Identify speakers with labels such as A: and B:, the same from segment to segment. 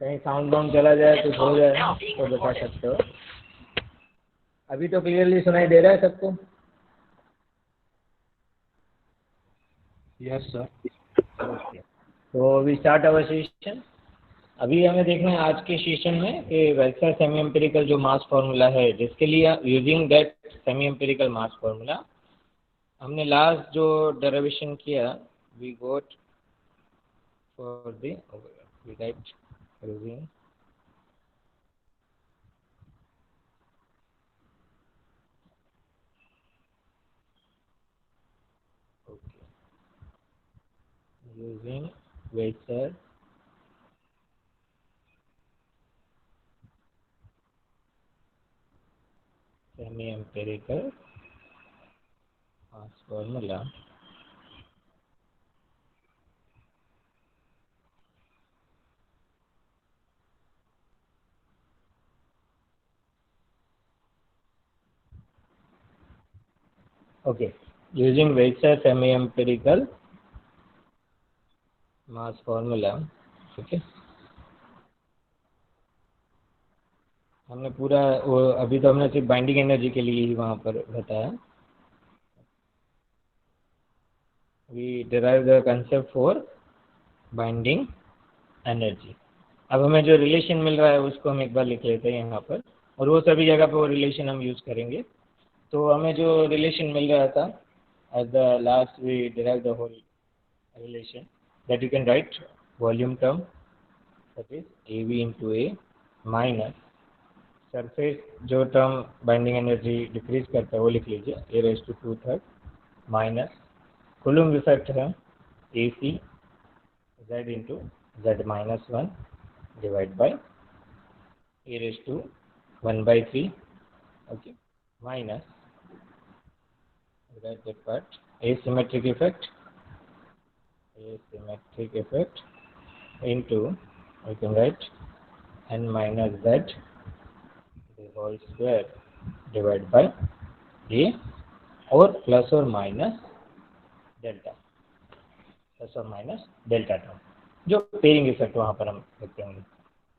A: कहीं sound wound चला जाए कुछ हो जाए तो बता सकते हो। अभी तो क्लियरली सुनाई दे रहा है सबको?
B: Yes sir.
A: ओके, तो वी स्टार्ट अवर सेशन। अभी हमें देखना है आज के सेशन में कि वेल्सर सेमी एम्पिरिकल जो मास फार्मूला है, जिसके लिए using that semi empirical mass formula हमने लास्ट जो डेरिवेशन किया, we got for the we write using using Weiser semi-empirical mass formula okay using Weiser semi-empirical mass formula okay हमने पूरा अभी तो हमने सिर्फ बाइंडिंग एनर्जी के लिए ही वहाँ पर बताया। We derive the concept for binding energy. अब हमें जो रिलेशन मिल रहा है उसको हम एक बार लिख लेते हैं यहाँ पर, और वो सभी जगह पर वो रिलेशन हम यूज़ करेंगे। तो हमें जो रिलेशन मिल रहा था at the last we derive the whole relation that you can write volume term, that is AV into A minus surface जो टर्म बाइंडिंग एनर्जी डिक्रीज करता है वो लिख लीजिए A raise to 2/3 minus coulomb effect है A C Z into Z minus 1 divide by A raise to 1/3 okay minus write that part asymmetric effect into we can write n minus z the whole square divided by a और plus और minus delta term जो pairing effect वहाँ पर हम लिखते होंगे।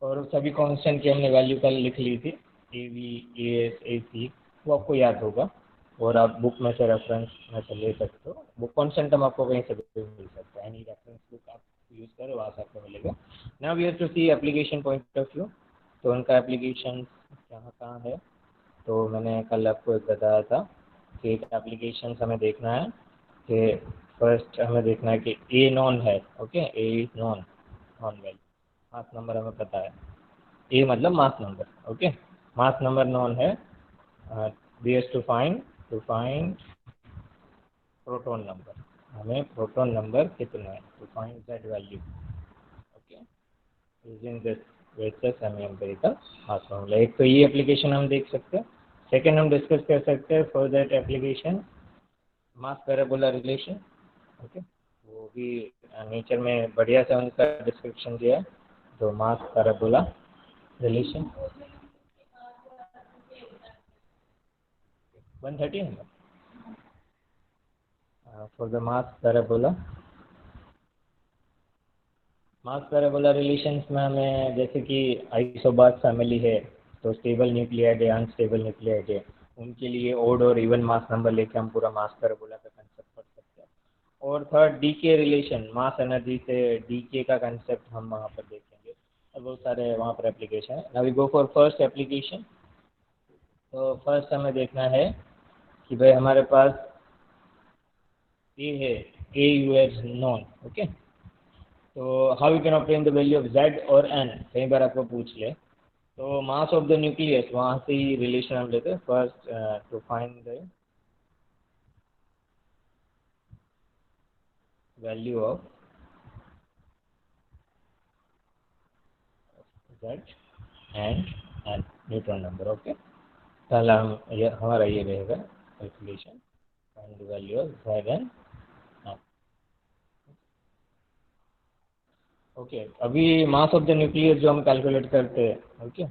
A: और सभी कांस्टेंट की हमने वैल्यू कल लिख ली थी, ए वी ए एस ए सी, वो आपको याद होगा और आप बुक में से रेफरेंस में से ले सकते हो। वो कांस्टेंट टर्म आपको कहीं से भी मिल सकता है, एनी रेफरेंस बुक आप यूज़ करो वहाँ से आपको मिलेगा। Now we have to see application point of view. तो उनका एप्लीकेशन कहाँ कहाँ है, तो मैंने कल आपको एक बताया था कि एक एप्लीकेशन हमें देखना है कि फर्स्ट हमें देखना है कि ए नॉन है, okay A is known value, mass number हमें पता है, ए मतलब mass number, okay mass number known है। We have to find proton number, हमें प्रोटॉन नंबर कितना है to find that value, okay using this वेक्टर सेमी एम्पिरिकल मास फार्मूला। एक तो ये एप्लीकेशन हम देख सकते हैं। सेकेंड हम डिस्कस कर सकते हैं for that application mass parabola relation, okay वो भी नेचर में बढ़िया से उनका डिस्क्रिप्शन दिया है। तो mass parabola relation 130 number for the mass parabola relations में हमें जैसे कि आइसोबार फैमिली है, तो स्टेबल न्यूक्लियाइड है अनस्टेबल न्यूक्लियाइड है, उनके लिए ओड और इवन मास नंबर लेके हम पूरा मास पैराबोला का कंसेप्ट पढ़ सकते हैं। और third decay relation, mass energy से डीके का कंसेप्ट हम वहाँ पर देखेंगे और बहुत सारे वहाँ पर एप्लीकेशन है। Now we go for first application. तो फर्स्ट हमें देखना है कि भाई हमारे पास ए है, A is known, okay तो how you can obtain the value of Z और एन, कई बार आपको पूछ ले। तो मास ऑफ द न्यूक्लियस वहाँ से ही रिलेशन हम लेते हैं। First to find the value of Z and N neutron number, okay पहला हमारा ये रहेगा calculation, find the value of Z and N, okay. अभी मास ऑफ द न्यूक्लियस जो हम कैलकुलेट करते हैं, okay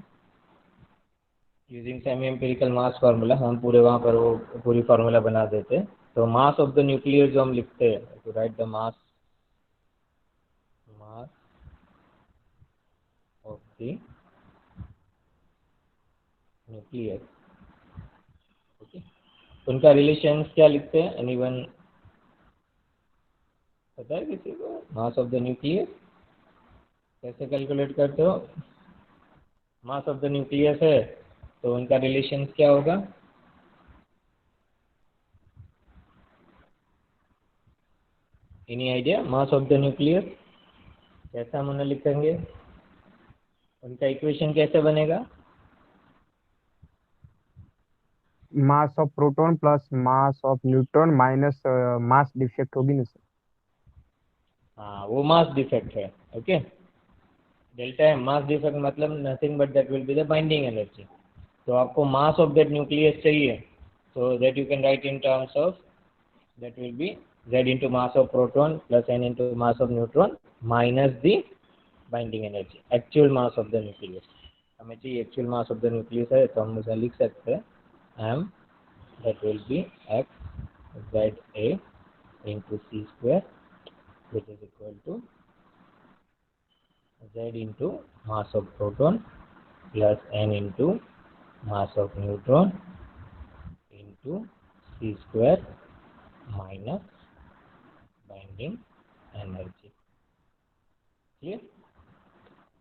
A: using semi empirical mass formula, हम पूरे वहाँ पर वो पूरी फार्मूला बना देते हैं। तो मास ऑफ द न्यूक्लियस जो हम लिखते हैं, तो right the mass of the nucleus. Okay, उनका रिलेशन क्या लिखते हैं? एनीवन पता है किसी को? मास ऑफ द न्यूक्लियस कैसे कैलकुलेट करते हो? मास ऑफ द न्यूक्लियस है तो उनका रिलेशन क्या होगा? Any idea? Mass of the nucleus कैसा हम उन्हें लिखेंगे? उनका इक्वेशन कैसे बनेगा?
B: Mass of proton plus mass of neutron minus mass defect होगी ना सर?
A: हाँ, वो मास डिफेक्ट है। Okay, delta M mass defect मतलब nothing but that will be the binding energy. तो आपको मास ऑफ दैट न्यूक्लियस चाहिए, so that you can write in terms of that will be z into mass of proton plus n into mass of neutron minus the binding energy, actual mass of the nucleus। हमें चाहिए actual mass of the nucleus है तो हम उसे लिख सकते हैं m that will be x z a into c square which is equal to z into mass of proton plus n into mass of neutron into c square minus binding energy. Clear?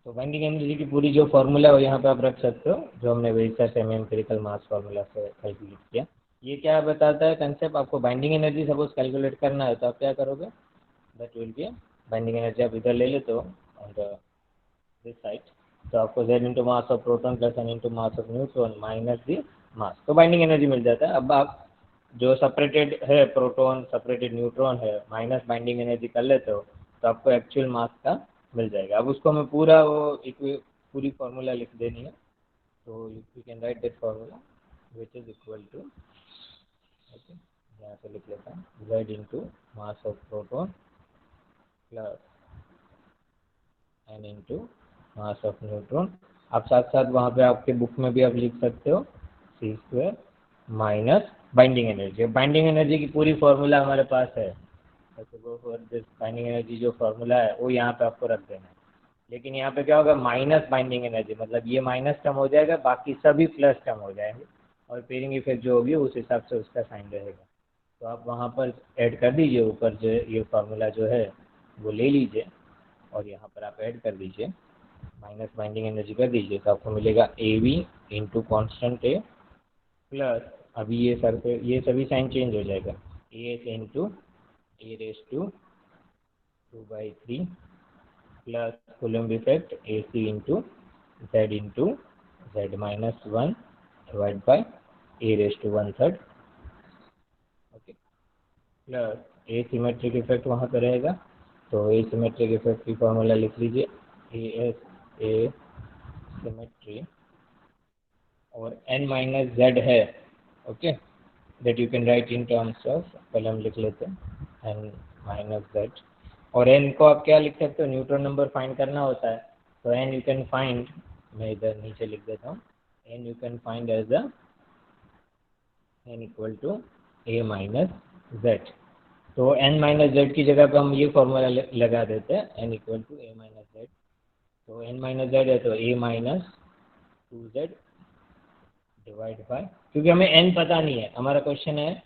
A: तो binding energy की पूरी जो formula है वो यहाँ पे आप रख सकते हो, जो हमने वैसा सेमी एम्पिरिकल मास फार्मूला से कैलकुलेट किया। ये क्या बताता है कंसेप्ट? आपको बाइंडिंग एनर्जी सपोज कैलकुलेट करना है तो आप क्या करोगे? That will B binding energy आप इधर ले लेते हो ऑन द दिस साइड, तो आपको z into mass of proton plus n into mass of neutron minus the mass, तो बाइंडिंग एनर्जी मिल जाता है। अब आप जो सेपरेटेड है प्रोटॉन सेपरेटेड न्यूट्रॉन है माइनस बाइंडिंग एनर्जी कर लेते हो तो आपको एक्चुअल मास का मिल जाएगा। अब उसको हमें पूरा वो पूरी फार्मूला लिख देनी है, तो you can write that formula which is equal to, okay यहाँ से लिख लेता हूँ, z into mass of proton plus n into mass of neutron. आप साथ साथ वहाँ पे आपके बुक में भी आप लिख सकते हो C square minus binding energy. Binding energy की पूरी फार्मूला हमारे पास है, बाइंडिंग एनर्जी जो फार्मूला है वो यहाँ पे आपको रख देना है। लेकिन यहाँ पे क्या होगा? माइनस बाइंडिंग एनर्जी मतलब ये माइनस टर्म हो जाएगा, बाकी सभी प्लस टर्म हो जाएंगे और पेयरिंग इफेक्ट जो होगी उस हिसाब से उसका साइन रहेगा। तो आप वहाँ पर ऐड कर दीजिए, ऊपर जो ये फार्मूला जो है वो ले लीजिए और यहाँ पर आप ऐड कर दीजिए, माइनस बाइंडिंग एनर्जी कर दीजिए तो आपको मिलेगा A V into constant A plus, अभी ये सर पे ये सभी साइन चेंज हो जाएगा, A S into A raise to 2/3 plus coulomb effect A C into z minus 1 divide by A raise to 1/3, okay, plus asymmetric effect वहाँ पे रहेगा। तो ए सिमेट्रिक इफेक्ट की फॉर्मूला लिख लीजिए, ए एस ए सिमेट्री और n minus z है, okay, that you can write in terms of, पहले हम लिख लेते हैं n माइनस z, और n को आप क्या लिख सकते हो? न्यूट्रॉन नंबर फाइंड करना होता है तो n यू कैन फाइंड, मैं इधर नीचे लिख देता हूँ, n you can find as a n equal to a minus z। तो n माइनस जेड की जगह पे हम ये फॉर्मूला लगा देते हैं, n equal to a minus Z. तो n माइनस जेड है तो a minus 2z divide by, क्योंकि हमें n पता नहीं है, हमारा क्वेश्चन है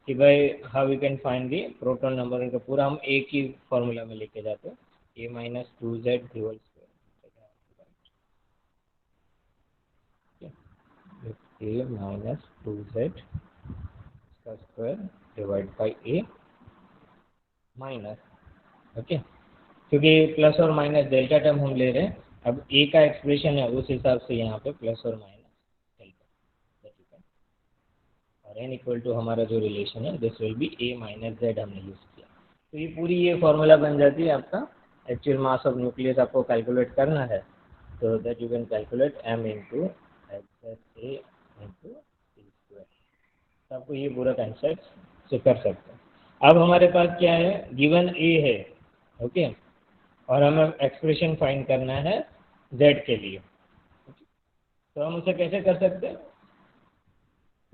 A: कि भाई how we can find the proton number, इनका पूरा हम एक ही फॉर्मूला में लेके जाते हैं, a minus 2z whole square, a minus 2z का square divide by a minus, okay, क्योंकि प्लस और माइनस डेल्टा टर्म हम ले रहे हैं, अब ए का एक्सप्रेशन है उस हिसाब से यहाँ पे प्लस और माइनस डेल्टा, और एन इक्वल टू हमारा जो रिलेशन है this will be A minus Z हमने यूज़ किया। तो ये पूरी ये फॉर्मूला बन जाती है आपका, एक्चुअल मास ऑफ न्यूक्लियस आपको कैलकुलेट करना है तो that you can calculate m into x S A into C square, तो आपको ये पूरा कंसेप्ट से कर सकते हैं। अब हमारे पास क्या है? गिवन ए है, ओके, और हमें एक्सप्रेशन फाइंड करना है z के लिए, तो हम उसे कैसे कर सकते हैं?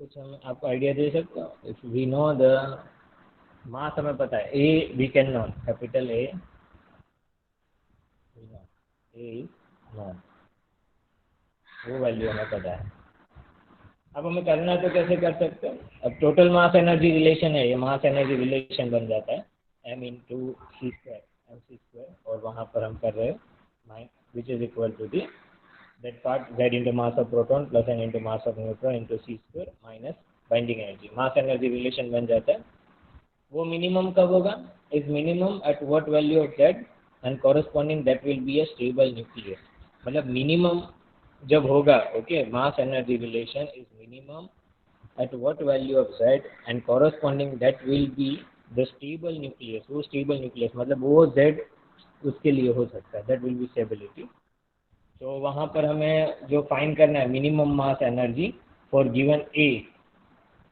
A: कुछ हम आपको आइडिया दे सकते हो? If we know the mass हमें पता है, A we can known, capital A is known, वो वैल्यू हमें पता है। अब हमें करना तो कैसे कर सकते हैं, अब टोटल मास एनर्जी रिलेशन है, ये मास एनर्जी रिलेशन बन जाता है m into C square M C square, और वहाँ पर हम कर रहे हैं which is equal to the that part z into mass of proton plus n into mass of neutron into C square minus binding energy. Mass energy relation बन जाता है। वो मिनिमम कब होगा, is minimum at what value of z and corresponding that will be a stable nucleus. मतलब minimum जब होगा, okay, mass energy relation is minimum at what value of z and corresponding that will be the stable nucleus। वो stable nucleus मतलब वो z उसके लिए हो सकता है, that will be stability। तो वहाँ पर हमें जो फाइंड करना है minimum mass energy for given a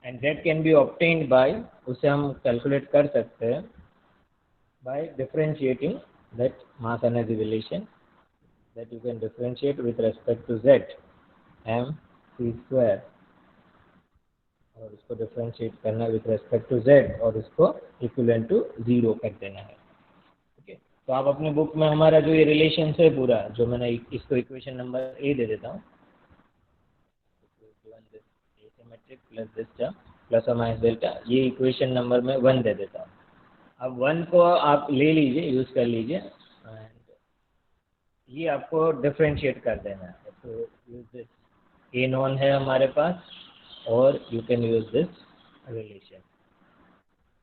A: and that can be obtained by, उसे हम कैलकुलेट कर सकते हैं by differentiating that mass energy relation that you can differentiate with respect to z m c square, और इसको differentiate करना with respect to z और इसको इक्विवेलेंट टू 0 कर देना है। ओके, तो आप अपने बुक में हमारा जो ये रिलेशन है पूरा, जो मैंने इसको इक्वेशन नंबर ए दे देता हूँ, asymmetric plus this term plus और माइनस डेल्टा, ये इक्वेशन नंबर में 1 दे देता हूँ। अब 1 को आप ले लीजिए, यूज़ कर लीजिए, एंड ये आपको डिफरेंशिएट कर देना है। तो यूज दिस, ए नॉन है हमारे पास, और you can use this relation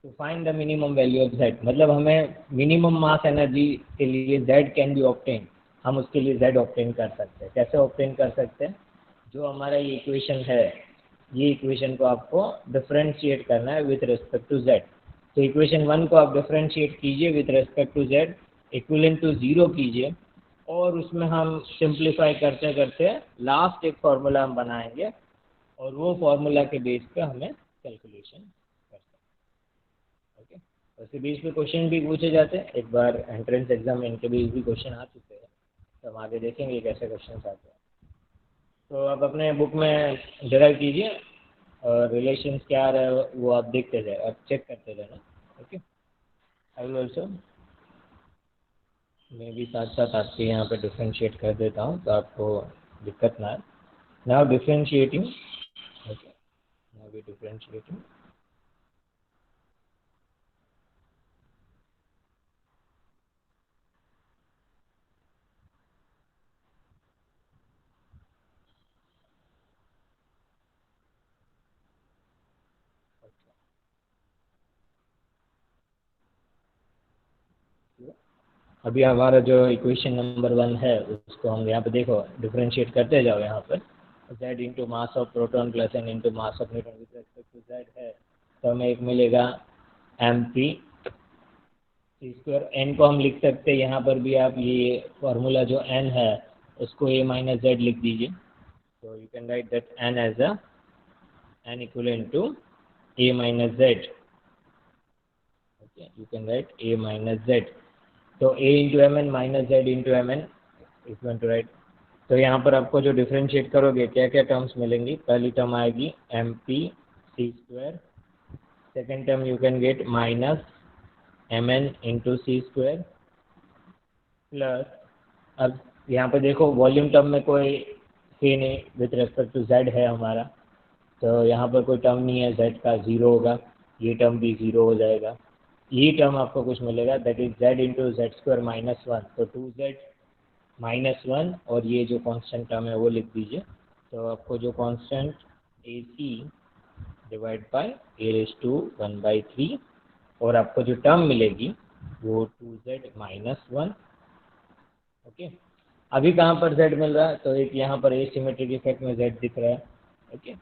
A: to find the minimum value of z। मतलब हमें मिनिमम मास एनर्जी के लिए z कैन बी ऑब्टेन, हम उसके लिए z ऑब्टेन कर सकते हैं। कैसे ऑब्टेन कर सकते हैं, जो हमारा ये इक्वेशन है, ये इक्वेशन को आपको डिफरेंशिएट करना है विथ रिस्पेक्ट टू z। तो इक्वेशन 1 को आप डिफरेंशिएट कीजिए with respect to z, equivalent to 0 कीजिए, और उसमें हम सिंप्लीफाई करते करते लास्ट एक फार्मूला हम बनाएंगे, और वो फार्मूला के बेस पे हमें कैलकुलेशन कर सकते हैं। ओके, वैसे भी इस पे क्वेश्चन भी पूछे जाते हैं, एक बार एंट्रेंस एग्जाम में इनके भी क्वेश्चन आ चुके हैं, तो हम आगे देखेंगे कैसे क्वेश्चन आते हैं। तो आप अपने बुक में डिराइव कीजिए, और रिलेशंस क्या आ रहा है वो आप देखते जाए, आप चेक करते रहना। ओके, आई विल ऑल्सो मैं भी साथ साथ आपके यहाँ पे डिफ्रेंशिएट कर देता हूँ, तो आपको दिक्कत ना आए। Now differentiating, okay, now we differentiating. अभी हमारा जो इक्वेशन नंबर 1 है उसको हम यहाँ पे देखो डिफरेंशिएट करते जाओ। यहाँ पर z into mass of proton plus n into mass of neutron with respect to z है, तो हमें एक मिलेगा mp सी स्क्वायर। n को हम लिख सकते हैं, यहाँ पर भी आप ये फार्मूला जो n है उसको a माइनस z लिख दीजिए। तो you can write that n as a n equivalent to a minus z। Okay, you can write a minus z। तो a into M N minus Z into M N is going to write. तो यहाँ पर आपको जो differentiate करोगे क्या क्या terms मिलेंगी, पहली टर्म आएगी M P C square, second term you can get minus M N into C square plus, अब यहाँ पर देखो वॉल्यूम टर्म में कोई सी नहीं, विथ रेस्पेक्ट टू जेड है हमारा, तो यहाँ पर कोई टर्म नहीं है, जेड का 0 होगा, ये टर्म भी 0 हो जाएगा। ये टर्म आपको कुछ मिलेगा, that is Z into Z square minus 1, तो 2z माइनस 1, और ये जो कांस्टेंट टर्म है वो लिख दीजिए। तो आपको जो constant A C divide by A raise to 1/3, और आपको जो टर्म मिलेगी वो 2z माइनस 1। ओके, अभी कहाँ पर z मिल रहा है, तो एक यहाँ पर एसिमेट्रिक इफेक्ट में z दिख रहा है। ओके,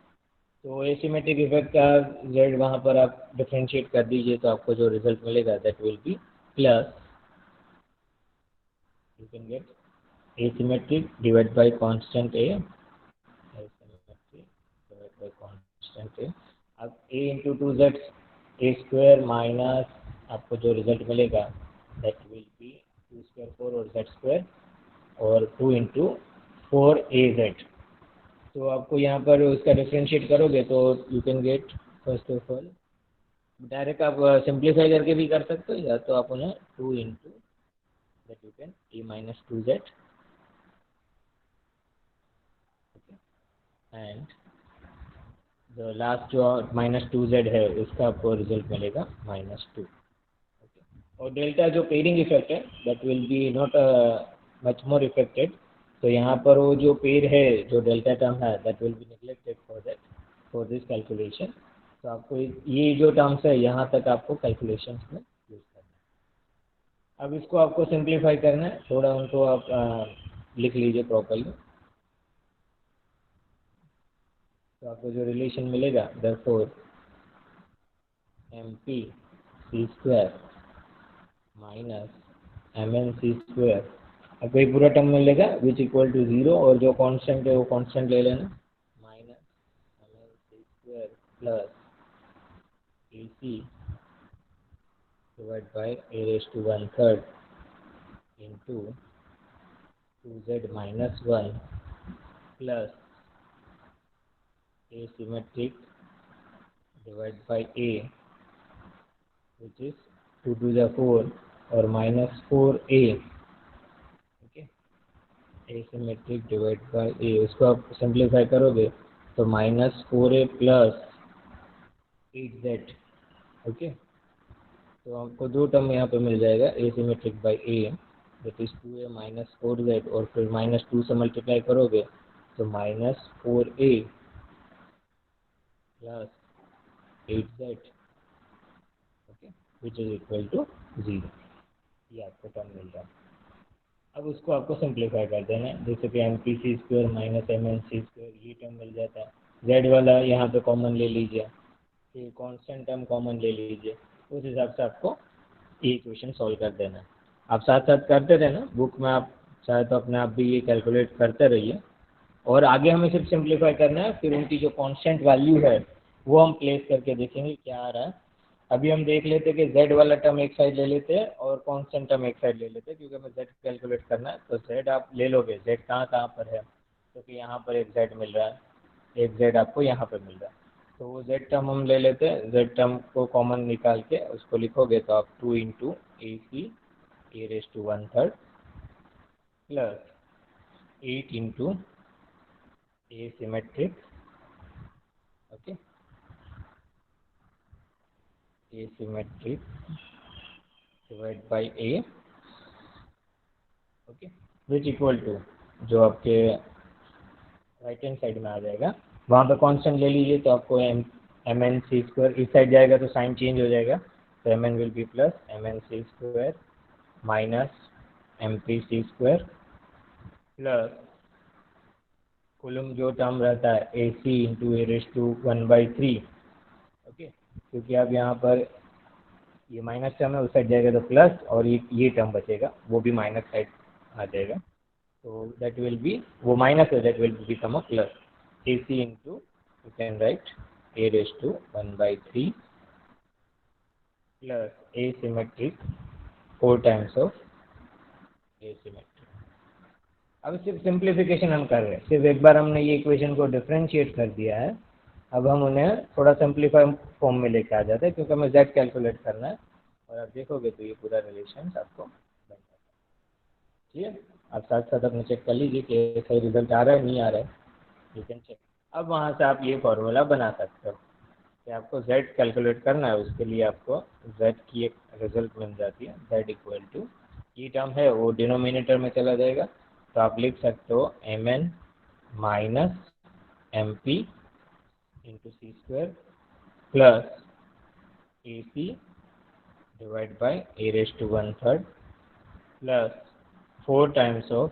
A: तो एसिमेट्रिक इफेक्ट का z वहाँ पर आप डिफ्रेंशिएट कर दीजिए, तो आपको जो रिजल्ट मिलेगा that will B plus, you can gate asymmetric divided by constant a, asymmetric divided by constant a। अब a into 2z a square minus, आपको जो रिजल्ट मिलेगा दैट विल बी 2 स्क्वायर 4 और z स्क्वायर, और 2 into 4az। तो आपको यहाँ पर उसका डिफ्रेंशिएट करोगे तो you can gate, first of all direct आप सिंप्लीफाई करके भी कर सकते हो, या तो आप उन्हें 2 into that you can a minus 2z, and the last जो -2z है उसका आपको रिजल्ट मिलेगा -2। और डेल्टा जो पेयरिंग इफेक्ट है that will B not much more affected. तो यहाँ पर वो जो पेयर है जो डेल्टा टर्म है that will B neglected for this calculation. तो आपको ये जो टर्म्स है यहाँ तक आपको कैलकुलेशंस में यूज़ करना है। अब इसको आपको सिंप्लीफाई करना है, थोड़ा उनको आप लिख लीजिए प्रॉपर्ली। तो आपको जो रिलेशन मिलेगा therefore MP C square minus MN C square, आपको एक पूरा टर्म मिलेगा विच इक्वल टू 0 और जो कांस्टेंट है वो कांस्टेंट ले लेना minus MN C square plus AC divide by a raised to 1/3 into 2z minus 1 plus a symmetric divided by a which is 2 to the 4 और minus 4a, okay, asymmetric divide by a, उसको आप simplify करोगे तो -4a plus 8z, okay. तो आपको दो term यहाँ पे मिल जाएगा asymmetric by a that is 2a minus 4z और फिर -2 से मल्टीप्लाई करोगे तो -4a plus 8z, okay, which is equal to 0। ये आपको टर्म मिल रहा है। अब उसको आपको सिंप्लीफाई कर देना है, जैसे कि MPC square minus MNC square ये टर्म मिल जाता है। z वाला यहाँ पे कॉमन ले लीजिए, फिर कांस्टेंट टर्म कॉमन ले लीजिए, उस हिसाब से आपको ये इक्वेशन सॉल्व कर देना है। आप साथ साथ करते रहना, बुक में आप चाहे तो अपने आप भी ये कैलकुलेट करते रहिए और आगे हमें सिर्फ सिंप्लीफाई करना है, फिर उनकी जो कांस्टेंट वैल्यू है वो हम प्लेस करके देखेंगे क्या आ रहा है। अभी हम देख लेते कि z वाला टर्म एक साइड ले लेते हैं और कांस्टेंट टर्म एक साइड ले लेते हैं, क्योंकि हमें z कैलकुलेट करना है। तो z आप ले लोगे, z कहाँ कहाँ पर है, क्योंकि यहाँ पर एक z मिल रहा है, एक z आपको यहाँ पर मिल रहा है, तो वो z टर्म हम ले लेते हैं। z टर्म को कॉमन निकाल के उसको लिखोगे तो आप 2 into AC a raised to 1/3 plus 8 into asymmetric, okay, asymmetric divide by a, okay, which equal to जो आपके राइट हैंड साइड में आ जाएगा वहाँ पे कांस्टेंट ले लीजिए तो आपको MNC स्क्वायर इस साइड जाएगा तो साइन चेंज हो जाएगा, तो MN will be plus MNC square minus MPC square plus coulomb जो टर्म रहता है AC into a raised to 1/3, okay, क्योंकि अब यहाँ पर ये माइनस टर्म है उस साइड जाएगा तो प्लस और ये टर्म बचेगा वो भी माइनस साइड आ जाएगा, तो दैट विल बी वो माइनस है that will become a plus AC into you can write a raised to 1/3 plus asymmetric 4 times of asymmetric। अब सिर्फ सिंप्लीफिकेशन हम कर रहे हैं, सिर्फ एक बार हमने ये इक्वेशन को डिफरेंशिएट कर दिया है, अब हम उन्हें थोड़ा सिंप्लीफाई फॉर्म में लेके आ जाते हैं क्योंकि हमें z कैलकुलेट करना है। और आप देखोगे तो ये पूरा रिलेशन आपको बन जाता है। ठीक है, आप साथ साथ अपने चेक कर लीजिए कि सही रिजल्ट आ रहा है नहीं आ रहा है, यू कैन चेक। अब वहाँ से आप ये फॉर्मूला बना सकते हो कि आपको z कैलकुलेट करना है, उसके लिए आपको z की एक रिजल्ट मिल जाती है, z इक्वल टू ये टर्म है वो डिनोमिनेटर में चला जाएगा, तो आप लिख सकते हो MN minus MP into C square plus AC divide by a raised to 1/3 plus 4 times of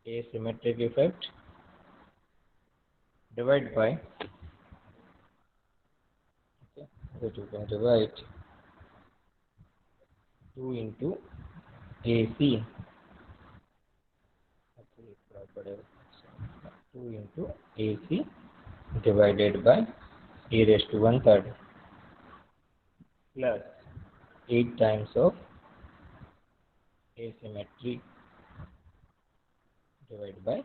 A: asymmetric effect divide by, that you can divide 2 into AC, 2 into AC divided by a raised to 1/3 plus 8 times of asymmetry divide by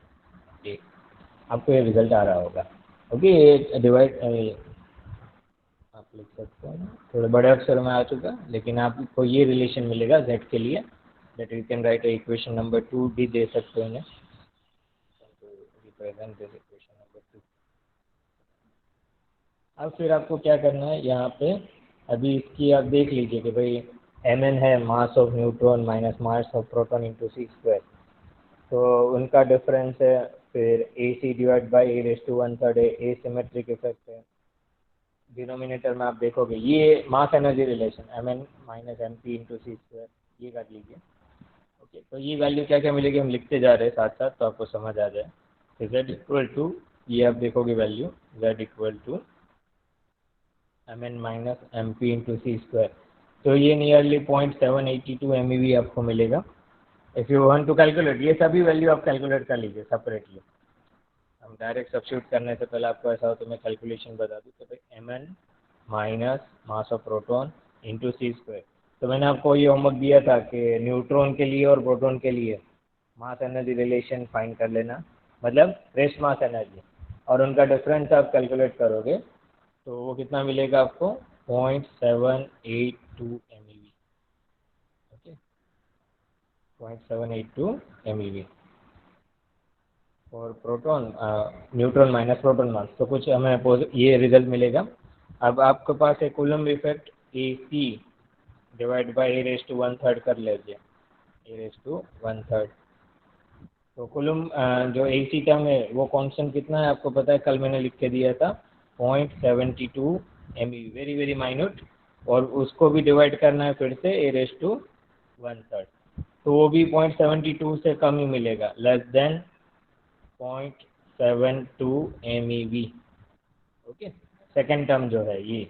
A: a। आपको ये result आ रहा होगा, okay. ये divide आप लिख सकते हैं, थोड़े बड़े अक्षर में आ चुका, लेकिन आपको ये रिलेशन मिलेगा z के लिए, that you can right equation number 2 भी दे सकते हो इन्हें, रिप्रेजेंट दिस इक्वेशन नंबर अब फिर आपको क्या करना है यहाँ पे, अभी इसकी आप देख लीजिए कि भाई mn है mass of neutron minus mass of proton into C square, तो उनका डिफरेंस है। फिर A C divide by A raise to one third है, ए सिमेट्रिक इफेक्ट है। डिनोमिनेटर में आप देखोगे ये mass energy relation M N minus M P into C square, ये कर लीजिए। ओके, तो ये वैल्यू क्या क्या मिलेगी हम लिखते जा रहे हैं साथ साथ, तो आपको समझ आ जाए। तो z इक्वल टू, ये आप देखोगे value z equal to M N minus M P into C square, तो ये नियरली 0.782 MeV आपको मिलेगा। If you want to calculate, ये सभी वैल्यू आप कैलकुलेट कर लीजिए सेपरेटली। हम डायरेक्ट सब्स्टिट्यूट करने से पहले आपको ऐसा हो तो मैं कैलकुलेशन बता दूँ, तो भाई M N minus mass of proton into C square. तो मैंने आपको ये होमवर्क दिया था कि न्यूट्रॉन के लिए और प्रोटॉन के लिए मास एनर्जी रिलेशन फाइंड कर लेना, मतलब रेस्ट मास एनर्जी, और उनका डिफरेंस आप कैलकुलेट करोगे तो वो कितना मिलेगा आपको, 0.782 MeV। ओके, 0.782 MeV और प्रोटॉन न्यूट्रॉन माइनस प्रोटॉन मास, तो कुछ हमें ये रिजल्ट मिलेगा। अब आपके पास एक coulomb effect A C divide by A raise to one third कर लीजिए, A raise to one third. तो कूलम्ब जो ए सी टर्म है वो कांस्टेंट कितना है आपको पता है, कल मैंने लिख के दिया था 0.72 MeV, वेरी वेरी माइन्यूट, और उसको भी डिवाइड करना है फिर से ए रेस टू वन थर्ड, तो वो भी 0.72 से कम ही मिलेगा, less than 0.72 MeV। Okay, second term जो है ये।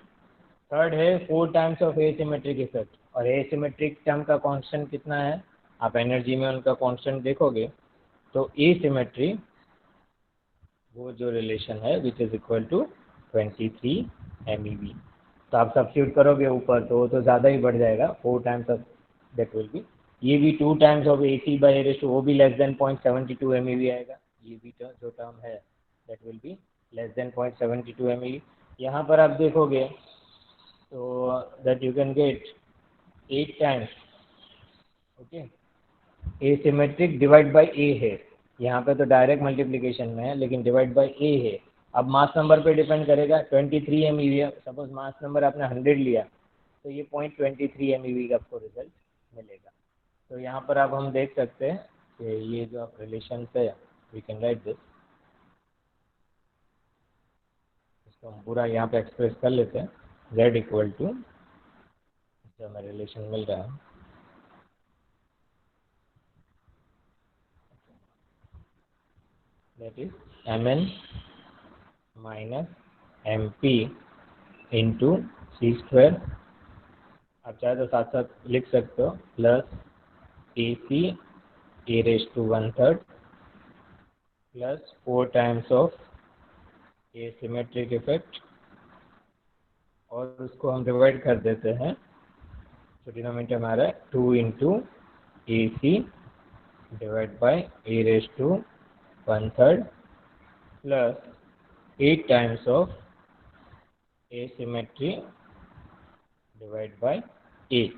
A: थर्ड है 4 टाइम्स ऑफ एसिमेट्रिक इफेक्ट, और एसिमेट्रिक टर्म का कांस्टेंट कितना है, आप एनर्जी में उनका कांस्टेंट देखोगे तो एसिमेट्री वो जो रिलेशन है which is equal to 23 MeV। तो आप सब्स्टिट्यूट करोगे ऊपर तो वो तो ज़्यादा ही बढ़ जाएगा, 4 times of that will be, ये भी 2 times of A C by raise to, वो भी लेस देन 0.72 MeV आएगा, ये भी जो टर्म है that will be less than 0.72 MeV। यहाँ पर आप देखोगे तो that you can get 8 times. Okay, asymmetric divide by A है, यहाँ पे तो डायरेक्ट मल्टीप्लिकेशन में है लेकिन डिवाइड बाई ए है। अब मास नंबर पे डिपेंड करेगा, 23 MeV है, सपोज मास नंबर आपने 100 लिया तो ये 0.23 MeV का आपको रिजल्ट मिलेगा। तो यहाँ पर अब हम देख सकते हैं कि ये जो आप रिलेशन है वी कैन राइट दिस, इसको हम पूरा यहाँ पे एक्सप्रेस कर लेते हैं, z इक्वल टू जो हमें रिलेशन मिल रहा है that is mn minus mp into C square, आप चाहे तो साथ साथ लिख सकते हो, plus A C A raise to one third plus 4 times of asymmetric effect, और उसको हम डिवाइड कर देते हैं तो डिनोमिनेटर हमारा है 2 into A C divide by A raise to one third plus 8 times of asymmetry divide by A.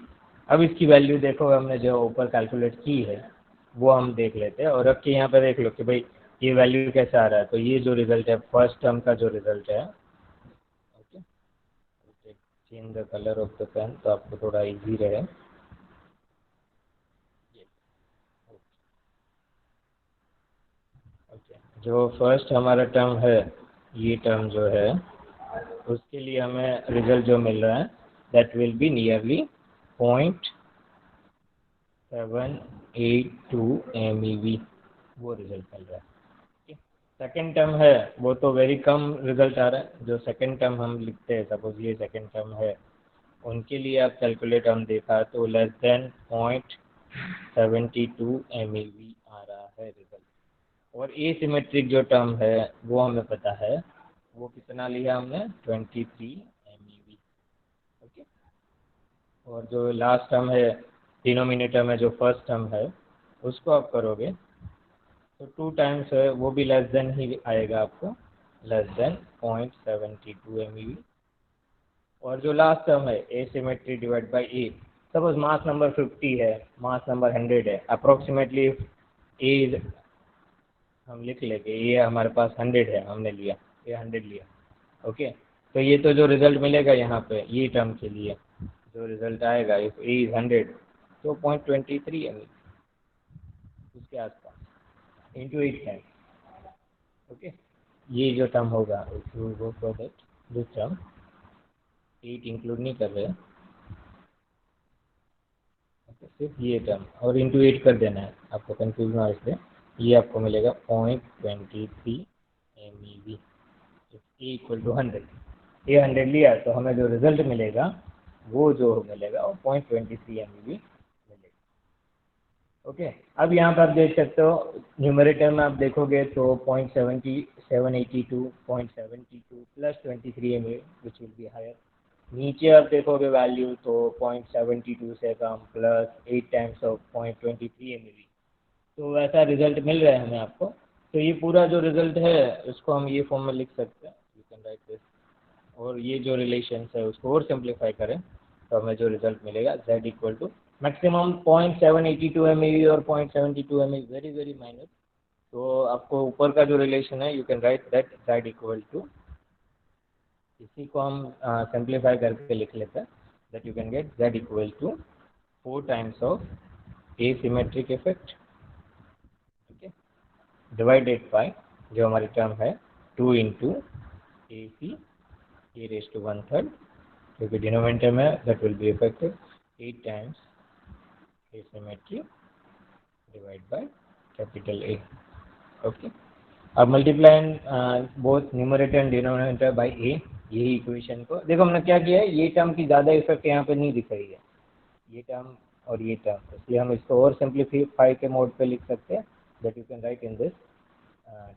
A: अब इसकी वैल्यू देखो, हमने जो ऊपर कैलकुलेट की है वो हम देख लेते हैं, और अब के यहाँ पे देख लो कि भाई ये वैल्यू कैसा आ रहा है, तो ये जो रिजल्ट है फर्स्ट टर्म का जो रिजल्ट है, okay, change the colour of the pen तो आपको थोड़ा इजी रहे। ओके, जो फर्स्ट हमारा टर्म है, ये टर्म जो है उसके लिए हमें रिजल्ट जो मिल रहा है that will be nearly 0.782 MeV, वो रिजल्ट मिल रहा है। सेकेंड टर्म है वो तो वेरी कम रिजल्ट आ रहा है, जो सेकेंड टर्म हम लिखते हैं, सपोज ये सेकेंड टर्म है, उनके लिए आप कैलकुलेट हम देखा तो लेस देन 0.72 MeV आ रहा है रिजल्ट। और एसिमेट्रिक जो टर्म है वो हमें पता है, वो कितना लिया हमने, 23 MeV। ओके, और जो लास्ट टर्म है डिनोमिनेटर में, जो फर्स्ट टर्म है उसको आप करोगे तो 2 टाइम्स है, वो भी लेस देन ही आएगा आपको, लेस देन 0.72 MeV। और जो लास्ट टर्म है asymmetry divide by A, suppose mass number 50 है, मास नंबर 100 है, अप्रोक्सीमेटली ए इज हम लिख लेंगे ये हमारे पास 100 है, हमने लिया ये 100 लिया। ओके, तो ये तो जो रिजल्ट मिलेगा यहाँ पे ये टर्म के लिए जो रिजल्ट आएगा इफ ए इज 100 तो 0.23 है उसके आसपास इंटू 8 है। ओके, ये जो टर्म होगा if you go for that this term 8 include नहीं कर रहे हैं, सिर्फ ये टर्म और इंटू 8 कर देना है, आपको कंफ्यूज ना हो इसलिए। ये आपको मिलेगा 0.23 MEV ए इक्वल टू 100। ये 100 लिया तो हमें जो रिजल्ट मिलेगा वो जो मिलेगा वो 0.23 MEV मिलेगा। ओके, अब यहाँ पर आप देख सकते हो न्यूमरेटर में आप देखोगे तो 0.782 0.72 plus 23 MEV which will be higher. नीचे आप देखोगे वैल्यू तो 0.72 से कम प्लस 8 टाइम्स ऑफ 0.23 MEV। तो वैसा रिजल्ट मिल रहा है हमें आपको। तो ये पूरा जो रिजल्ट है उसको हम ये फॉर्म में लिख सकते हैं, यू कैन राइट दिस। और ये जो रिलेशन है उसको और सिंप्लीफाई करें तो हमें जो रिजल्ट मिलेगा z equal to maximum 0.782 MEV और 0.72 MEV वेरी वेरी माइनर। तो आपको ऊपर का जो रिलेशन है you can write that z equal to, इसी को हम सिंप्लीफाई करके लिख लेते हैं that you can get z equal to 4 times of asymmetric effect, okay, divided by जो हमारी टर्म है 2 into A C A raise to 1/3 क्योंकि डिनोमिनेटर में that will be affected 8 times asymmetry divide by capital A. Okay, अब multiplying both numerator and denominator by A, यही equation को देखो हमने क्या किया है, ये टर्म की ज़्यादा इफेक्ट यहाँ पे नहीं दिख रही है, ये टर्म और ये टर्म, इसलिए हम इसको और सिंप्लीफाई के मोड पे लिख सकते हैं that you can write in this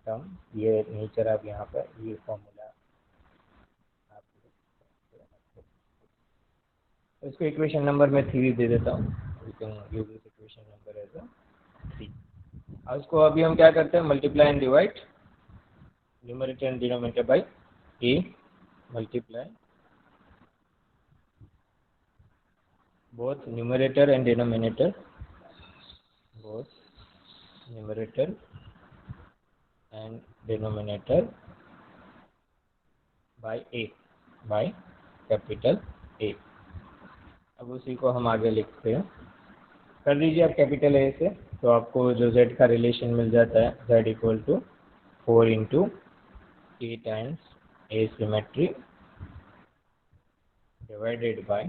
A: term. ये नेचर आप यहाँ पर ये फॉर्मूला आप इसको इक्वेशन नंबर में 3 दे देता हूँ, you can use this equation number as a 3। और इसको अभी हम क्या करते हैं multiply and divide numerator and denominator by A, multiply both numerator and denominator, both numerator and denominator by a, by capital A। अब उसी को हम आगे लिखते हैं, कर दीजिए आप कैपिटल ए से, तो आपको जो z का रिलेशन मिल जाता है z equal to 4 into A times asymmetry divided by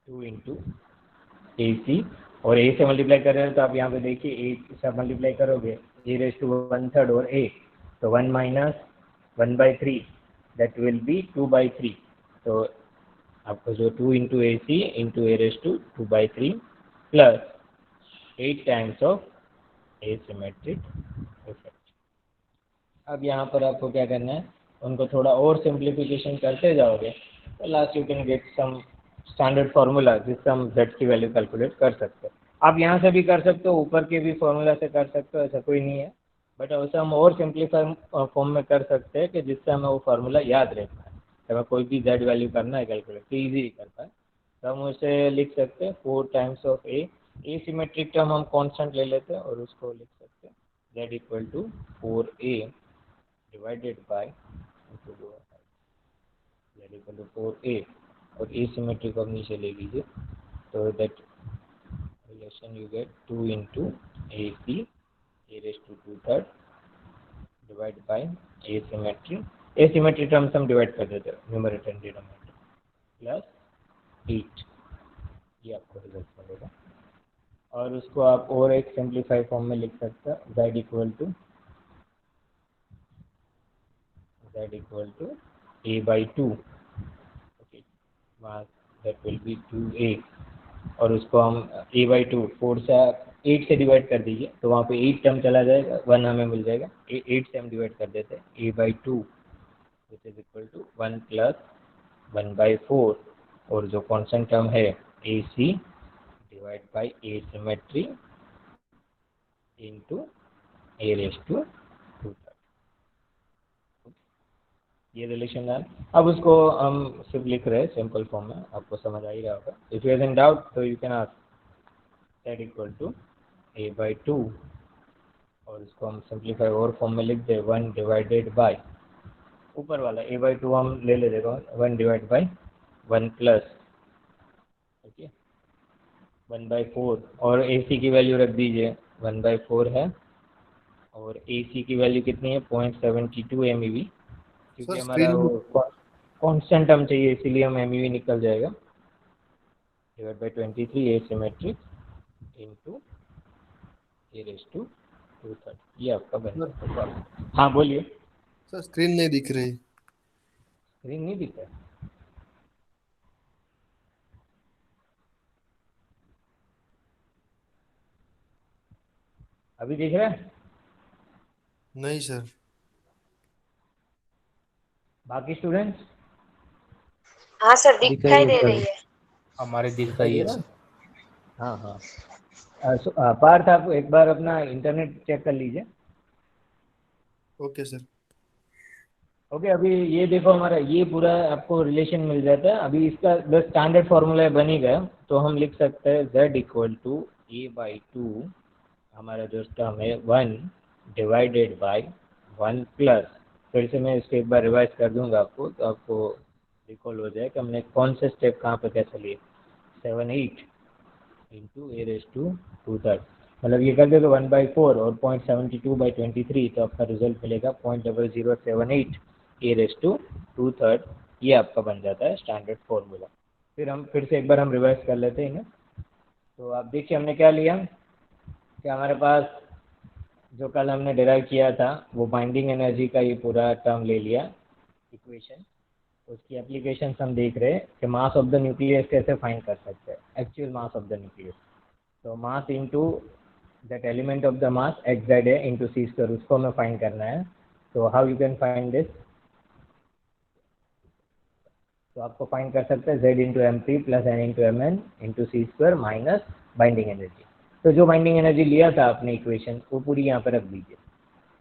A: 2 into A C, और ए से मल्टीप्लाई कर रहे हैं तो आप यहाँ पे देखिए ए से आप मल्टीप्लाई करोगे ए रेज टू 1/3 और ए, तो 1 माइनस 1/3 दैट विल बी 2/3। तो आपको जो 2 into A C into A raise to 2/3 plus 8 times of asymmetric effect. अब यहाँ पर आपको क्या करना है, उनको थोड़ा और सिंप्लीफिकेशन करते जाओगे तो last you can get some standard formula जिससे हम z की वैल्यू कैलकुलेट कर सकते हैं। आप यहाँ से भी कर सकते हो, ऊपर के भी फार्मूला से कर सकते हो, ऐसा कोई नहीं है, बट वैसे हम और सिंप्लीफाई फॉर्म में कर सकते हैं कि जिससे हमें वो फार्मूला याद रहता है, हमें कोई भी z वैल्यू करना है कैलकुलेट तो ईजी कर पाए। तो हम उसे लिख सकते हैं 4 times of asymmetric term हम कॉन्स्टेंट ले लेते हैं और उसको लिख सकते हैं z equal to 4a divided by z equal to 4a, और ए सिमेट्री को अब नीचे ले लीजिए तो that relation you get 2 into A C A raise to 2/3 divide by asymmetry terms हम डिवाइड कर देते हैं न्यूमरेटर एंड डिनोमिनेटर प्लस 8, ये आपको रिजल्ट मिलेगा। और उसको आप और एक सिंप्लीफाई फॉर्म में लिख सकते हैं z equal to a/2, okay, that will be 2a, और उसको हम a/2 4 से 8 से डिवाइड कर दीजिए तो वहाँ पे 8 टर्म चला जाएगा, 1 हमें मिल जाएगा, 8 से हम डिवाइड कर देते हैं a/2 which is equal to 1 plus 1/4, और जो कॉन्स्टेंट टर्म है A C divide by asymmetry into A raise to 2/3, ये रिलेशन है। अब उसको हम सिर्फ लिख रहे हैं सिंपल फॉर्म में, आपको समझ आ ही रहा होगा। If you have in doubt तो you can ask z equal to a/2, और इसको हम सिंप्लीफाई और फॉर्म में लिख दे 1 डिवाइडेड बाय ऊपर वाला a/2 हम ले देखो 1 डिवाइड बाय 1 प्लस ओके 1/4 और AC की वैल्यू रख दीजिए 1/4 है और AC की वैल्यू कितनी है 0.72 MeV क्योंकि
C: सर
A: हमारा
C: स्क्रीन
A: वो कांस्टेंट टर्म चाहिए इसीलिए हम MeV निकल जाएगा divide by 23 asymmetric into a⁻², ये आपका बन जाता है। हाँ बोलिए।
C: सर स्क्रीन नहीं दिख रही।
A: स्क्रीन नहीं दिख रहा है? अभी दिख रहा है?
C: नहीं सर।
A: बाकी स्टूडेंट्स
D: हाँ सर
B: दिख रही
D: दिखाई
B: है
D: दे
B: सर।
D: रही है।
A: हमारे दिख
C: दिखाई
A: रही है
C: दे
A: ना?
C: सर।
A: हाँ हाँ। पार्थ आप एक बार अपना इंटरनेट चेक कर लीजिए।
C: Okay sir.
A: ओके अभी ये देखो हमारा ये पूरा आपको रिलेशन मिल जाता है। अभी इसका बस स्टैंडर्ड फॉर्मूला बन ही गया तो हम लिख सकते हैं z=a/2 हमारा जो टर्म है 1 डिवाइडेड बाय 1 प्लस फिर से मैं इसको एक बार रिवाइज कर दूंगा आपको तो आपको रिकॉल हो जाए कि हमने कौन से स्टेप कहाँ पे कैसे लिए 7 8 इंटू a⁻², मतलब ये कर दे तो 1/4 और 0.72/23 तो आपका रिजल्ट मिलेगा 0.0078 a⁻², ये आपका बन जाता है स्टैंडर्ड फॉर्मूला। फिर से एक बार हम रिवाइज कर लेते हैं इन्हें। तो आप देखिए हमने क्या लिया कि हमारे पास जो कल हमने डिराइव किया था वो बाइंडिंग एनर्जी का ये पूरा टर्म ले लिया इक्वेशन। उसकी एप्लीकेशन हम देख रहे हैं कि मास ऑफ द न्यूक्लियस कैसे फाइंड कर सकते हैं actual mass of the nucleus. तो mass into that element of the mass x z है इंटू c² उसको हमें फाइंड करना है। तो how you can find this, तो आपको फाइंड कर सकते हैं z/mp + n/mn into c² minus binding energy. तो जो बाइंडिंग एनर्जी लिया था आपने इक्वेशन वो पूरी यहाँ पर रख दीजिए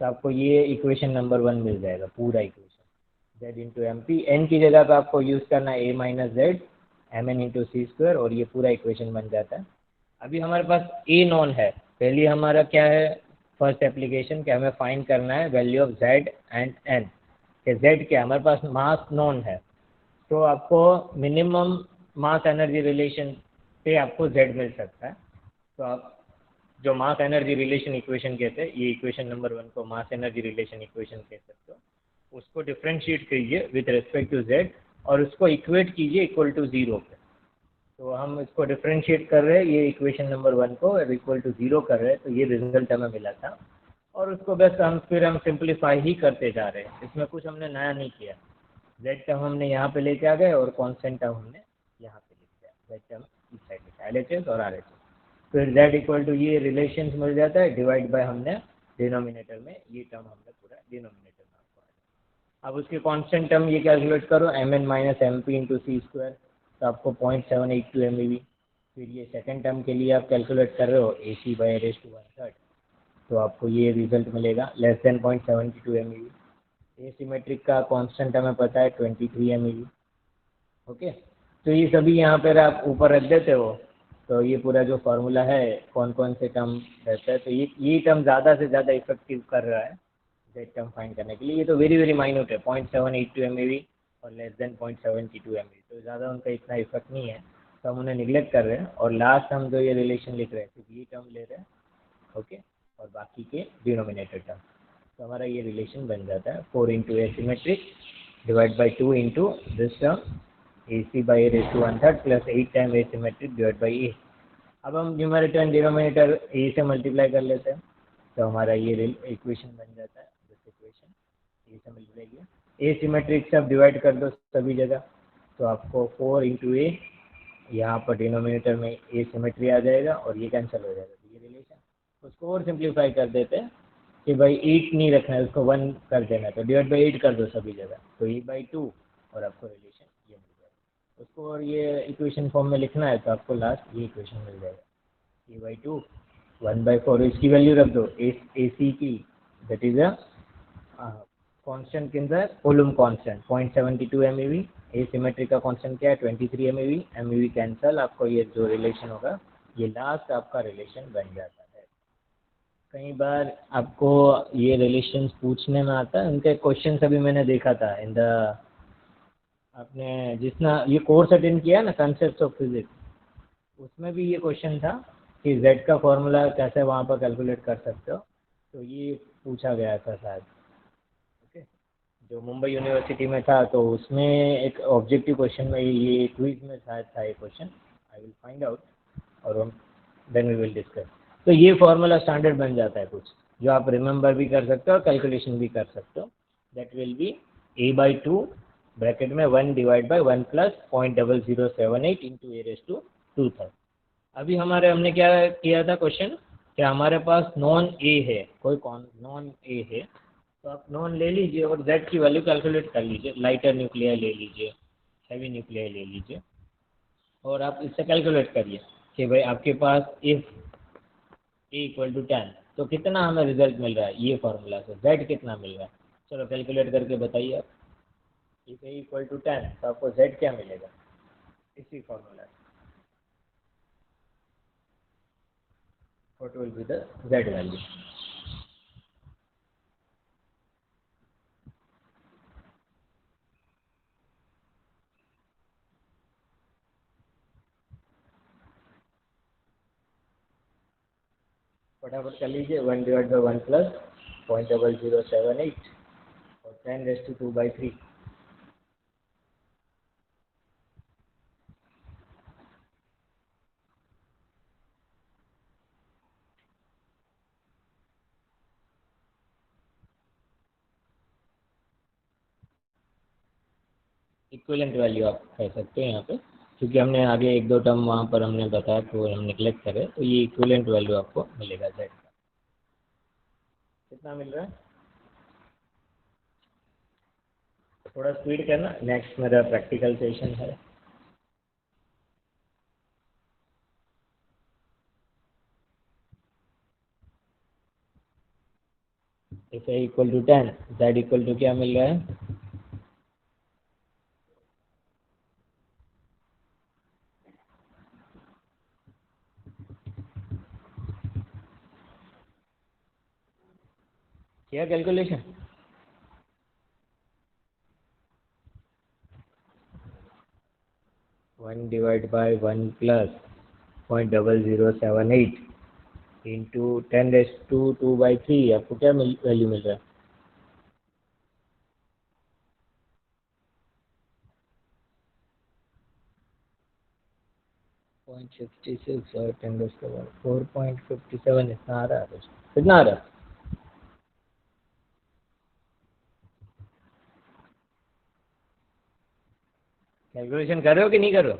A: तो आपको ये इक्वेशन नंबर 1 मिल जाएगा पूरा इक्वेशन z/mp। n की जगह पे आपको यूज़ करना है a - z mn into c² और ये पूरा इक्वेशन बन जाता है। अभी हमारे पास a नॉन है। पहले हमारा क्या है फर्स्ट एप्लीकेशन कि हमें फाइंड करना है value of z and n कि z क्या हमारे पास मास नॉन है तो आपको मिनिमम मास एनर्जी रिलेशन पे आपको z मिल सकता है। तो आप जो मास एनर्जी रिलेशन इक्वेशन कहते हैं ये इक्वेशन नंबर 1 को मास एनर्जी रिलेशन इक्वेशन कह सकते हो उसको डिफ्रेंशिएट कीजिए विद रिस्पेक्ट टू z और उसको इक्वेट कीजिए इक्वल टू 0 पे। तो हम इसको डिफ्रेंशिएट कर रहे हैं ये इक्वेशन नंबर 1 को इक्वल टू 0 कर रहे हैं तो ये रिजल्ट हमें मिला था और उसको बस हम सिंप्लीफाई ही करते जा रहे हैं। इसमें कुछ हमने नया नहीं किया। z टर्म हमने यहाँ पे लेके आ गए और कांस्टेंट टर्म हमने यहाँ पे लिख दिया z टर्म इस साइड लिखा LHS और RHS। फिर z इक्वल टू ये रिलेशन मिल जाता है डिवाइड बाय हमने डिनोमिनेटर में ये टर्म हमने पूरा डिनोमिनेटर में आपको। अब उसके कांस्टेंट टर्म ये कैलकुलेट करो mn - mp इंटू c² तो आपको 0.782 MeV। फिर ये सेकंड टर्म के लिए आप कैलकुलेट कर रहे हो AC/1/3 तो आपको ये रिजल्ट मिलेगा लेस देन 0.72 MeV। एसिमेट्रिक का कांस्टेंट हमें पता है 23 MeV। ओके तो ये सभी यहाँ पर आप ऊपर रख देते हो तो ये पूरा जो फार्मूला है कौन कौन से टर्म रहता है तो ये टर्म ज़्यादा से ज़्यादा इफेक्टिव कर रहा है z टर्म फाइंड करने के लिए। ये तो वेरी माइन्यूट है 0.782 MeV और लेस देन 0.72 MeV तो ज़्यादा उनका इतना इफेक्ट नहीं है तो हम उन्हें निगलेक्ट कर रहे हैं और लास्ट हम जो ये रिलेशन लिख रहे हैं सिर्फ ये टर्म ले रहे हैं ओके और बाकी के डिनोमिनेटर टर्म। तो हमारा ये रिलेशन बन जाता है 4 into asymmetric divide by 2 into this term AC/1/3 plus 8 time asymmetric divide by a। अब हम न्यूमरेटर एंड डिनोमिनेटर a से मल्टीप्लाई कर लेते हैं तो हमारा ये इक्वेशन बन जाता है दिस इक्वेशन a से मल्टीप्लाई किया एसिमेट्रिक से आप डिवाइड कर दो सभी जगह तो आपको 4 इंटू a यहाँ पर डिनोमिनेटर में a सिमेट्री आ जाएगा और ये कैंसिल हो जाएगा तो ये रिलेशन। उसको और सिंप्लीफाई कर देते हैं कि भाई 8 नहीं रखना है उसको 1 कर देना है तो डिवाइड बाई 8 कर दो सभी जगह तो a/2 और आपको रिलेशन ये मिल जाएगा। उसको और ये इक्वेशन फॉर्म में लिखना है तो आपको लास्ट ये इक्वेशन मिल जाएगा a/2 1/4 इसकी वैल्यू रख दो AC की दैट इज अ कांस्टेंट के अंदर कूलम कांस्टेंट 0.72 MeV। एसिमेट्रिक का कांस्टेंट क्या है 23 MeV। MeV कैंसल आपको ये जो रिलेशन होगा ये लास्ट आपका रिलेशन बन जाता है। कई बार आपको ये रिलेशंस पूछने में आता है, उनके क्वेश्चन अभी मैंने देखा था इन द, आपने जितना ये कोर्स अटेंड किया ना कॉन्सेप्ट्स ऑफ फिजिक्स, उसमें भी ये क्वेश्चन था कि जेड का फॉर्मूला कैसे वहाँ पर कैलकुलेट कर सकते हो, तो ये पूछा गया था शायद। ओके, जो मुंबई यूनिवर्सिटी में था, तो उसमें एक ऑब्जेक्टिव क्वेश्चन में ये क्विज में शायद था ये question. I will find out और हम देन वी विल डिस्कस। तो ये फॉर्मूला स्टैंडर्ड बन जाता है कुछ, जो आप रिमेंबर भी कर सकते हो और कैलकुलेशन भी कर सकते हो। That will B a/2 bracket में 1 divide by 1 plus 0.0078 into a⁻²। अभी हमने क्या किया था क्वेश्चन, कि हमारे पास नॉन ए है, कोई कौन नॉन ए है, तो आप नॉन ले लीजिए और जेड की वैल्यू कैलकुलेट कर लीजिए। लाइटर न्यूक्लियर ले लीजिए, हैवी न्यूक्लियर ले लीजिए, और आप इससे कैलकुलेट करिए कि भाई आपके पास इफ a = 10 तो कितना हमें रिजल्ट मिल रहा है, ये फार्मूला से z कितना मिल रहा है। चलो कैलकुलेट करके बताइए आप। इफ a = 10 तो आपको z क्या मिलेगा इसी फार्मूला से। What will be the z value. फटाफट कर लीजिए। 1 डिवाइड बाई 1 प्लस 0.0078 और 10⁻²/3। इक्विवेलेंट वैल्यू आप कह सकते हैं यहाँ पे, क्योंकि हमने आगे एक दो टर्म वहाँ पर हमने बताया तो हम निगलेक्ट करें, तो ये इक्विवेलेंट वैल्यू आपको मिलेगा z का। कितना मिल रहा है, थोड़ा स्पीड करना, नेक्स्ट मेरा प्रैक्टिकल सेशन है। इफ a = 10 z क्या मिल रहा है, किया calculation. One divide by 1 plus 0.0078 into 10⁻²/3 आपको क्या वैल्यू मिल रहा है। 0.56 और 10⁻⁴.57 इतना आ रहा है। कितना आ रहा है, कैलकुलेशन कर रहे हो कि नहीं कर रहे हो।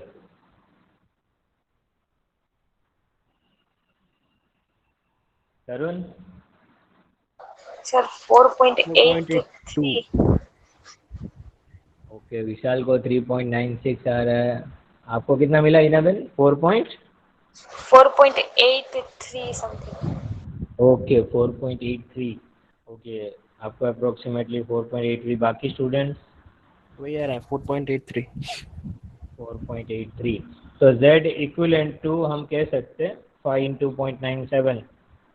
A: तरुण
D: सर 4.83।
A: ओके, विशाल को 3.96 आ रहा है। आपको कितना मिला इनाबेल,
D: 4.83 समथिंग।
A: ओके 4.83। ओके, आपको अप्रोक्सीमेटली 4.83। बाकी स्टूडेंट्स
B: वही आ रहा है 4.83।
A: 4.83। तो z इक्विवेलेंट टू हम कह सकते हैं 5 इंटू 0.97,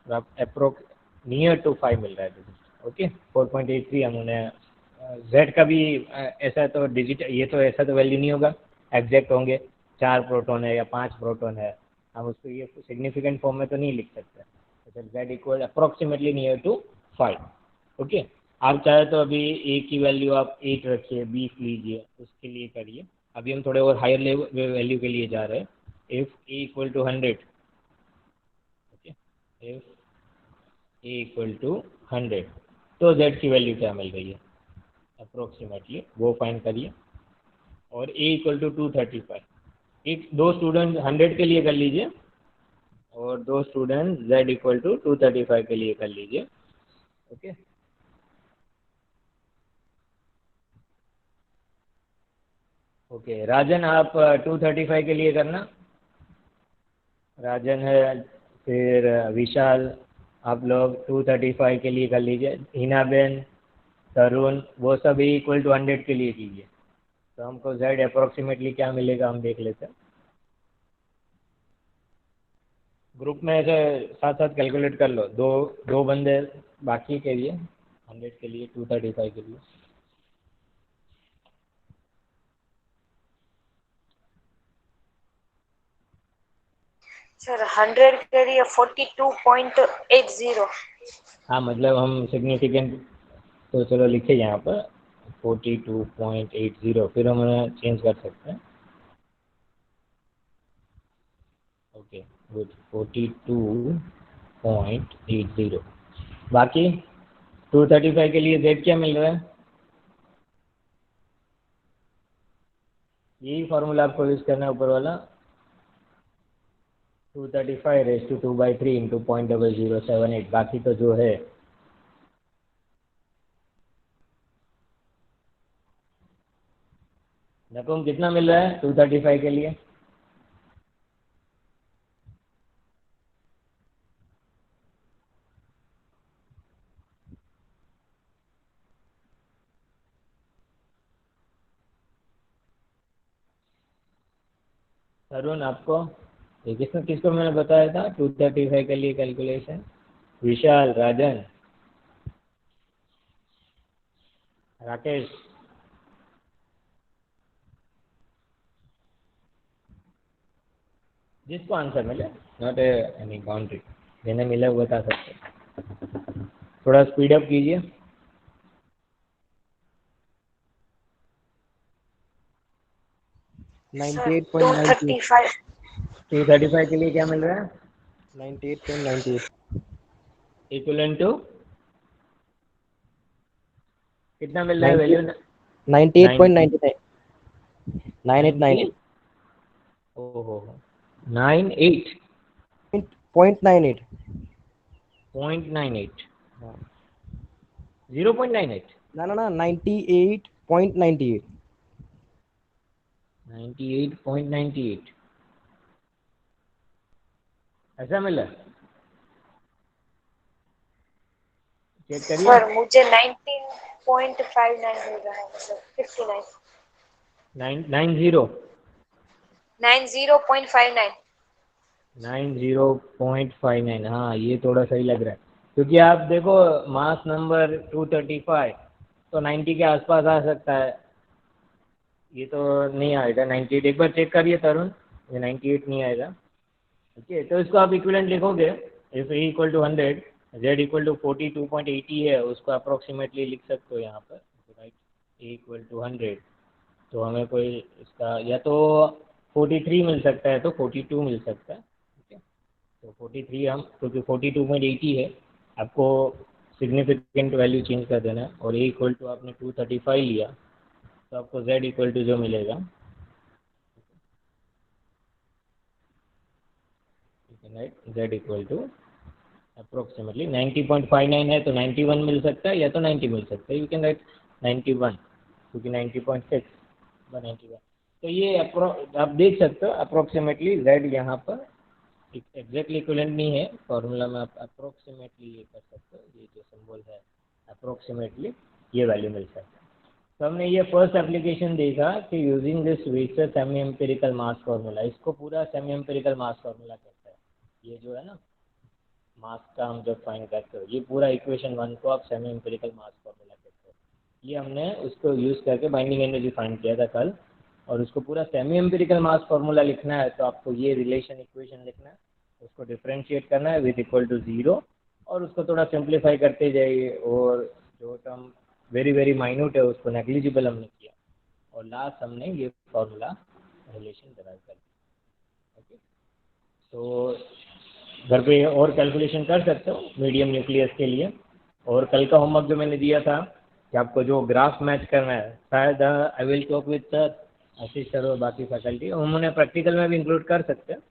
A: और आप अप्रोक्स नियर टू 5 मिल रहा है। ओके 4.83 हमने z का भी ऐसा तो डिजिट, ये तो ऐसा तो वैल्यू नहीं होगा एग्जैक्ट होंगे, 4 प्रोटॉन है या 5 प्रोटॉन है, हम उसको ये सिग्निफिकेंट फॉर्म में तो नहीं लिख सकते। तो z approximately near to 5। Okay, आप चाहे तो अभी a की वैल्यू आप 8 रखिए, 20 लीजिए, उसके लिए करिए। अभी हम थोड़े और हायर लेवल वैल्यू के लिए जा रहे हैं। If a = 100, okay, if a = 100 तो z की वैल्यू क्या मिल रही है अप्रोक्सीमेटली, वो फाइंड करिए। और a = 235। एक दो स्टूडेंट 100 के लिए कर लीजिए और दो स्टूडेंट z = 235 के लिए कर लीजिए। ओके, ओके राजन आप 235 के लिए करना, राजन है, फिर विशाल, आप लोग 235 के लिए कर लीजिए। हिना बेन, तरुण, वो सब a = 100 के लिए कीजिए। तो हमको z अप्रोक्सीमेटली क्या मिलेगा हम देख लेते हैं। ग्रुप में ऐसे साथ साथ कैलकुलेट कर लो, दो दो बंदे बाकी के लिए 100 के लिए, 235 के लिए।
D: सर 100 के लिए 42.80।
A: हाँ मतलब हम सिग्निफिकेंट तो चलो लिखे यहाँ पर 42.80, फिर हम चेंज कर सकते हैं। Okay good, 42.80। बाकी 235 के लिए जेड क्या मिल रहा है? यही फार्मूला आपको यूज़ करना है ऊपर वाला, 235 raised to 2/3 इंटू 0.0078। बाकी तो जो है नकुम कितना मिल रहा है 235 के लिए? तरुण आपको, ये किसको मैंने बताया था 235 के लिए कैलकुलेशन? विशाल, राजन, राकेश, जिसको आंसर मिले, नॉट एनी बाउंड्री, जिन्हें मिले वो बता सकते हैं। थोड़ा स्पीड अप कीजिए।
B: 98.98
D: 235।
A: 235 के लिए क्या मिल रहा है?
B: 98.98
A: इक्वलेंट टू कितना मिल रहा है वैल्यू?
B: 98.99
A: 98,
B: 9898
A: ओहो 98
B: 0.98
A: 0.98
B: हाँ
A: 0.98
B: ना 98.98
A: 98.98 ऐसा मिला? चेक करिए।
D: सर मुझे 19.59 मिल रहा है, मतलब 59।
A: 90
D: 90.59।
A: 90.59, हाँ ये थोड़ा सही लग रहा है, क्योंकि आप देखो मास नंबर 235 तो 90 के आसपास आ सकता है, ये तो नहीं आएगा 98। एक बार चेक करिए तरुण, ये 98 नहीं आएगा। ओके तो इसको आप इक्विवेलेंट लिखोगे, if A equal to 100, Z equal to 42.80 है, उसको अप्रोक्सीमेटली लिख सकते हो यहाँ पर, राइट, ए इक्वल टू 100। तो हमें कोई इसका या तो 43 मिल सकता है, तो 42 मिल सकता है। ठीक है, तो 43 हम, क्योंकि 42.80 है, आपको सिग्निफिकेंट वैल्यू चेंज कर देना है, और ए इक्वल टू आपने 235 लिया, तो आपको जेड इक्वल टू जो मिलेगा, right, Z equal to approximately 90.59 है, तो 91 मिल सकता है या तो 90 मिल सकता है, यू कैन राइट 91, क्योंकि 90.6 91। तो ये आप देख सकते हो अप्रोक्सीमेटली जेड यहाँ पर एग्जैक्टली इक्विवेलेंट नहीं है, फॉर्मूला में आप अप्रोक्सीमेटली ये कर सकते हो, ये जो सिंबल है अप्रोक्सीमेटली ये वैल्यू मिल सकता है। तो हमने ये फर्स्ट एप्लीकेशन देखा कि यूजिंग दिस वेक्टर सेमी एम्पिरिकल मास फार्मूला, इसको पूरा सेमी एम्पिरिकल मास फार्मूला कहते हैं। ये जो है ना मास का हम जब फाइंड करते हो, ये पूरा इक्वेशन 1 को आप सेमी एम्पिरिकल मास फार्मूला कहते हो। ये हमने उसको यूज़ करके बाइंडिंग एनर्जी फाइंड किया था कल, और उसको पूरा सेमी एम्पिरिकल मास फार्मूला लिखना है, तो आपको ये रिलेशन इक्वेशन लिखना है, उसको डिफरेंशिएट करना है विद इक्वल टू 0, और उसको थोड़ा सिंप्लीफाई करते जाइए, और जो टर्म वेरी वेरी माइन्यूट है उसको नेग्लिजिबल हमने किया, और लास्ट हमने ये फार्मूला रिलेशन डिराइव कर दिया। ओके, तो घर पे और कैलकुलेशन कर सकते हो मीडियम न्यूक्लियस के लिए। और कल का होमवर्क जो मैंने दिया था कि आपको जो ग्राफ मैच करना है, शायद I will talk with sir, Ashish sir और बाकी फैकल्टी, उन्होंने प्रैक्टिकल में भी इंक्लूड कर सकते हैं।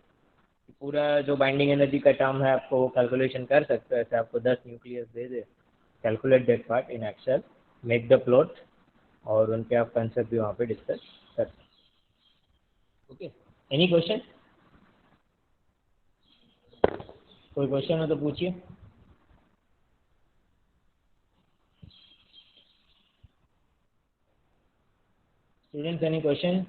A: पूरा जो बाइंडिंग एनर्जी का टर्म है आपको वो कैलकुलेशन कर सकते हो, ऐसे आपको 10 न्यूक्लियस दे दे, calculate that part in Excel, make the plot, और उनके आप कंसेप्ट भी वहाँ पे डिस्कस कर सकते हो। Okay, any question? कोई क्वेश्चन हो तो पूछिए। Students any question?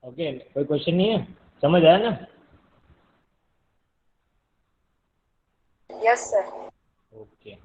A: ओके, कोई क्वेश्चन नहीं है, समझ आया ना?
D: Yes sir.
A: ओके।